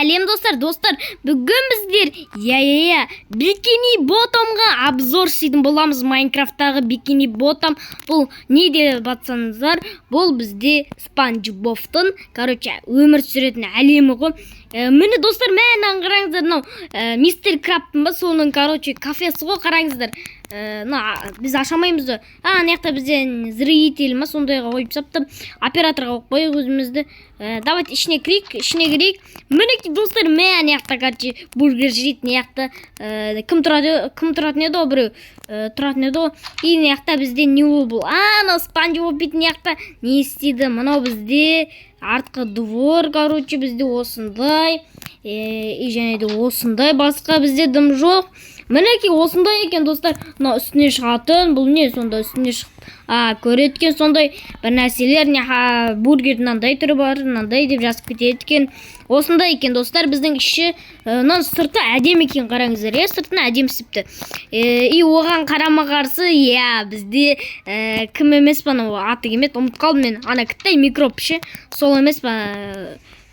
Сәлем достар, бүгін біздер Bikini Bottomға обзор істейтін боламыз. Майнкрафттағы Bikini Bottom бұл не деп батсаңыздар, бұл бізде Спанч Бобтың, өмір сүретін әлемі ғой. Міне достар, мәнен қараңыздар, мистер Крабтың ба, соның кафесі ғой, қараңыздар. Біз ашамаймыз да. Неқта бізден зритель ма, сондайға қойып сапты. Операторға қойып өзімізді. Давайте ішіне кірейік. Мінеки достар, неқта бургер жейді, неқта кім тұратын еді о, біреу тұратын еді о. И неқта бізде не бұл? Спанч Боб бит неқта не істейді? Мынау бізде артқы двор, бізде осындай. И және де осындай, басқа бізде дым жоқ. Мінеки осындай екен достар, үстіне шығатын, бұл не сонда үстіне шығып көреткен сондай бір нәрселер, бургердің мынандай түрі бар, мынандай деп жазып кетеді екен. Осындай екен достар, біздің іші сырты әдемі екен, қараңыздар, сыртын әдемі істепті. И оған қарама қарсы, бізде кім емес па, аты кемет, ұмыт қалдым мен, кіттай микроб ше, сол емес па,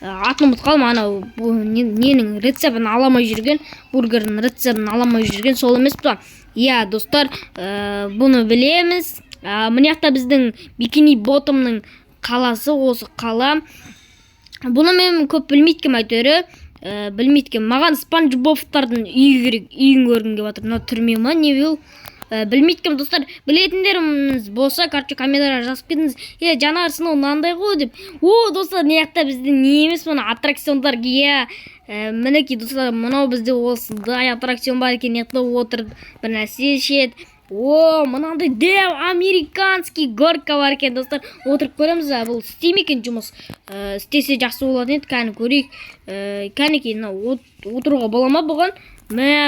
атын ұмыт қалдым, ненің рецептін аламай жүрген, бургердің рецептін аламай жүрген, сол емес па. Достар, бұны білеміз. Мұнияқта біздің Bikini Bottomның қаласы, осы қала. Бұны мен көп білмейткем әйтері, білмейткем. Маған Спанч Бобтардың үйі керек, үйін көргінге батыр. Түрме ма, не бұл? Білмейткем достар, білетіндеріміз болса, комментария жазып кетіңіз. Жанарсың мынандай ғой деп. Достар, неяқта бізде не емес мұны аттракциондар мінеки достар, мынау бізде осындай аттракцион бар екен, неқта отырып бір нәрсе ішеді. Мынандай дәу американский горка бар екен достар, отырып көреміз. Бұл істейме екен жұмыс, істесе жақсы болатын еді, кәні көрейік. Кәнеки отыруға бола ма бұған?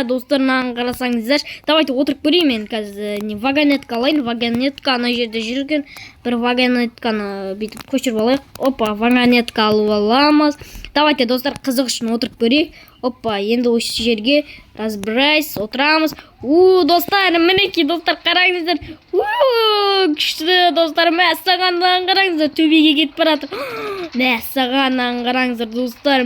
Достар, қарасаңыздар, давайте отырып көрейін. Мен қазір вагонетка алайын. Вагонетка ана жерде жүрген, бір вагонетканы бүйтіп көшіріп алайық. Вагонетка алып аламыз. Давайте достар, қызық үшін отырып көрейік. Енді осы жерге разбирайс, отырамыз. Достар, мінеки достар, қараңыздар. Күшті достар, мәссағаннан қараңыздар, төбеге кетіп баратыр. Мәссағаннан қараңыздар достар,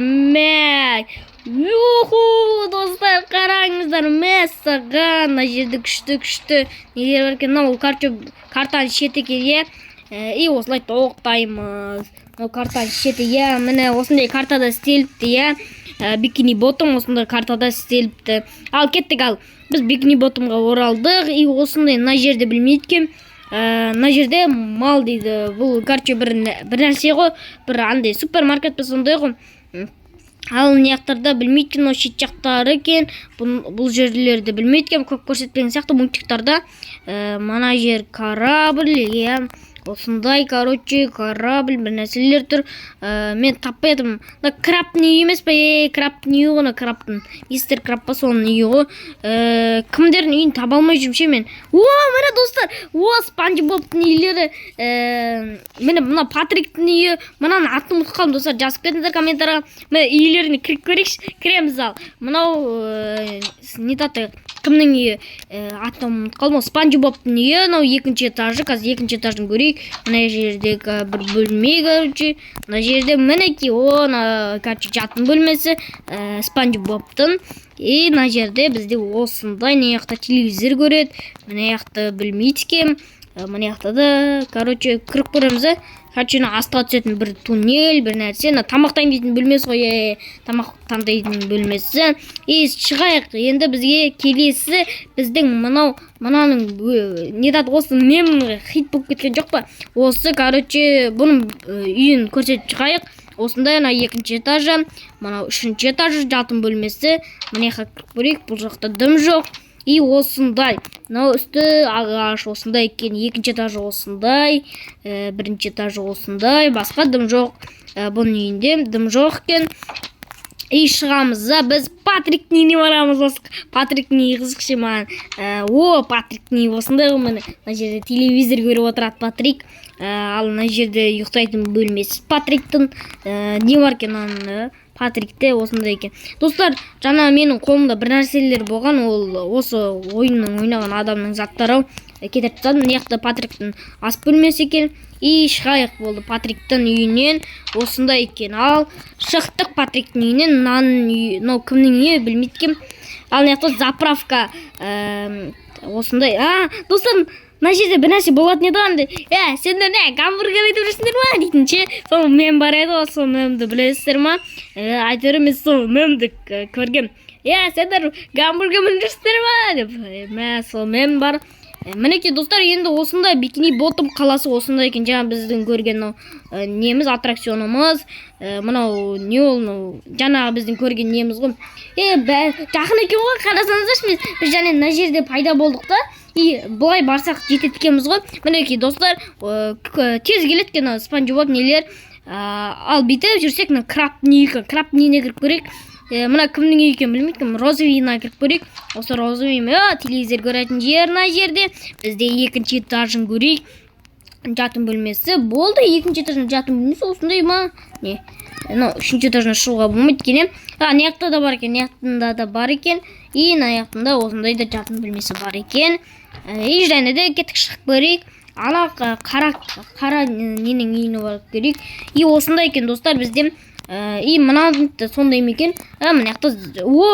достар, қараңыздар, мәссаған, жерді күшті нелер бар екен. Ол картаны шеті екен, и осылай тоқтаймыз. Картаны шеті, міне осындай картада істеліпті, Bikini Bottom осындай картада істеліпті. Ал кеттік, біз Bikini Bottomға оралдық, и осындай на жерде білмейдікем. На жерде мал дейді. Бұл бір нәрсе ғой, бір андай супермаркет біз сондай ғой. Ал неяқтарда білмейткен, шет жақтары екен, бұл жерлерді білмейткен, көп көрсетпеген сияқты мультиктарда. Мана жер корабль, осындай, корабль, бір нәрселер тұр. Мен таппай едім. Крабтың үйі емес па? Крабтың үйі ғына, крабтың. Мистер Краб па соның үйі ғой. Кімдердің үйін таба алмай жүрмше мен. Міне достар, Спанч Бобтың үйлері. Міне мұна Патриктің үйі. Мұнан атын ұмытып қалдым достар, жазып кетіңіздер комментарияға. Міне үйлеріне кіреміз ал. Мынау кімнің үйі? Атын ұмытып қалдым. Спанч Бобтың үйі, екінші этажы, қазір екінші этажын көрейік. Мына жердегі бір бөлме, мына жерде мінеки, жатын бөлмесі Спанч Бобтың. И мына жерде бізде осындай неяқта телевизор көреді, мына яқты білмейдікем. Мына яқта да, кіріп көреміз. Астыға түсетін бір туннель, бір нәрсе. Тамақтайын дейтін бөлмесі ғой, тамақтандайтын бөлмесі. И шығайық, енді бізге келесі біздің мұнаның осы мем хит болып кеткен жоқ па? Осы, бұның үйін көрсетіп шығайық. Осындай екінші этажы, үшінші этажы жатын бөлмесі. Мына яққа кіріп көрейік, бұл жақта дым жоқ. И осындай, үсті ағаш осындай екен, екінші этажы осындай, бірінші этажы осындай, басқа дым жоқ. Бұның үйінде дым жоқ екен. И шығамыз, біз Патриктің үйіне барамыз. Патриктің үйі қызықшы маған. Патриктің үйі осындай ғой, міне жерде телевизор көріп отырады Патрик. Ал мына жерде ұйықтайтын бөлмесі Патриктің. Не бар екен, Патрикте осындай екен. Достар, жана менің қолымда бір нәрселер болған, ол осы ойынның ойнаған адамның заттары кетіп тастадым. Мына жақта Патриктің ас бөлмесі екен. И шығайық болды Патриктің үйінен. Осындай екен. Ал шықтық Патриктің үйінен. Мынау кімнің үйі білмейді екенмін. Ал мына жақта заправка осындай. Достар, мына жерде бір нәрсе болатын еді андай. Сендер не гамбургер айтып жүрсіңдер ма дейтін ше. Сол мем бар еді, сол мемді білесіздер ма? Айтыр емес, сол мемді көргем. Сендер гамбургер біліп жүрсіңдер ма деп. Сол мем бар. Мінекей достар, енді осындай Бикини Ботом қаласы осындай екен. Жаңа біздің көрген неміз, аттракционымыз. Мынау не ол, жаңа біздің көрген неміз ғой. Жақын екен ғой, қарасаңыздаршы, біз және мына жерде пайда болдық та. Бұлай барсақ жетеді екенбіз ғой. Мінекей достар, тез келеді екен Спанч Боб нелер. Ал бүйтіп жүрсек, крабтың үйіне кіріп көрейік. Мына кімнің үйі екен білмеймін, Розовина кіріп көрейік. Осы Розовина телевизор көретін жер мына жерде. Бізде екінші этажын көрейік. Жатын бөлмесі болды. Екінші этажын жатын бөлмесі осындай ма? Не? Үшінші этажына шығуға болмайды екен. Мына жақта да бар екен, мына жақтында да бар екен. И мына жақтында осындай да жатын бөлмесі бар екен. И және де кеттік шығып көрейік. Ана қара ненің үйіне барып көрейік. И осындай екен достар бізде. И мына сондай екен. Мына жақта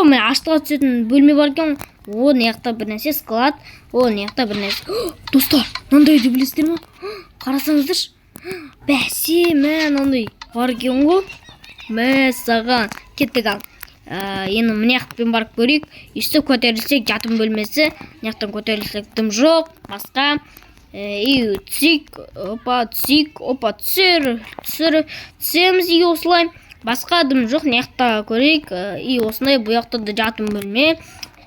мына аштыға түсетін бөлме бар екен. Мына жақта бір нәрсе склад. Мына жақта бір нәрсе. Достар, мынандай деп білесіздер ма? Қарасаңыздаршы. Бәсе, мынандай бар екен ғой. Саған кеттік ал. Енді мына жақтан барып көрейік. Үсті көтерілсек жатын бөлмесі. Мына жақтан көтерілсек дым жоқ. Басқа. И түсейік, түсеміз и осылай. Басқа дым жоқ, мына жақта көрейік. И осындай бұл жақта да жатын бөлме.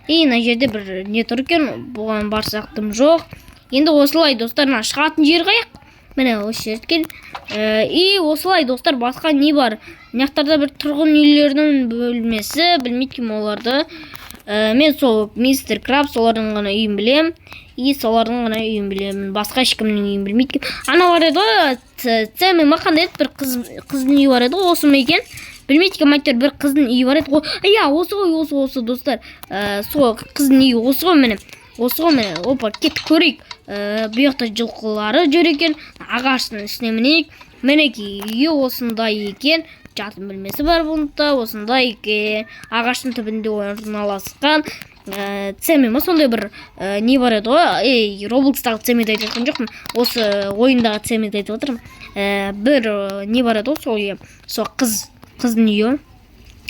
И мына жерде бір не тұр екен, бұған барсақ дым жоқ. Енді осылай достар, шығатын жер қаяқ. Міне осы жер екен. И осылай достар, басқа не бар? Мына жақтарда бір тұрғын үйлердің бөлмесі, білмейді кім оларды. Мен сол мистер Краб солардың ғана үйін білем. И солардың ғана үйін білемін. Басқа ешкімнің үйін білмейді. Ана бар еді ғой, Цэми мақандай еді, бір қыздың үйі бар еді ғой, осы ма екен? Білмейді екен, майтер бір қыздың үйі бар еді ғой. Осы ғой, осы достар. Сол қыздың үйі осы ғой міне. Осы ғой міне. Опа, кет көрейік. Бұл жақта жылқылары жүр екен. Ағаштың үстіне мінейік. Мінекей үйі осындай екен. Жатын бөлмесі бар бұнда, осындай екен. Ағаштың түбінде орналасқан. Цэми ма сондай бір не бар еді ғой. Роблокстағы Цэмиді айтып жатқан жоқпын. Осы ойындағы Цэмиді айтып отырмын. Бір не бар еді ғой, сол қыздың үйі.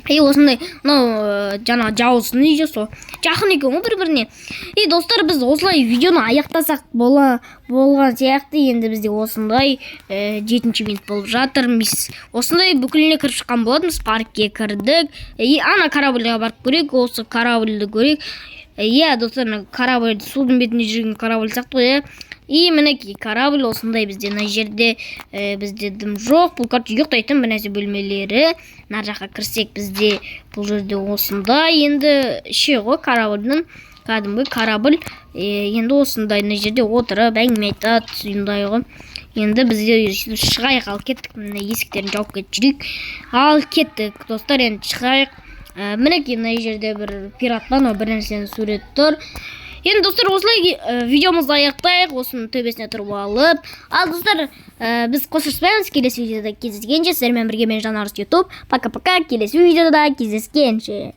Осындай, жаңа жауыздың үйі, сол жақын екен ғой бір-біріне. Достар, біз осылай видеоны аяқтасақ болған сияқты. Енді бізде осындай 7-ші минут болып жатырмыз. Осындай бүкіліне кіріп шыққан болатынбыз, паркке кірдік. Ана корабльға барып көрейік, осы корабльді көрейік. Достар, корабль судың бетінде жүрген корабль сияқты ғой. И мінекей корабль осындай бізде мына жерде бізде дым жоқ. Бұл ұйықтайтын бір нәрсе бөлмелері. Нар жаққа кірсек бізде бұл жерде осындай. Енді ше ғой корабльдің кәдімгі корабль. Енді осындай мына жерде отырып әңгіме айтады, сондай ғой. Енді бізде шығайық, ал кеттік. Мына есіктерін жауып кетіп жүрейік. Ал кеттік достар, енді шығайық. Мінекей мына жерде бір пираттан бір нәрсенің суреті тұр. Енді достар, осылай видеомызды аяқтайық, осының төбесіне тұрып алып. Ал достар, біз қосылыспаймыз, келесі видеода кездескенше. Сіздермен бірге мен Жанарыс YouTube. Пока-пока, келесі видеода кездескенше.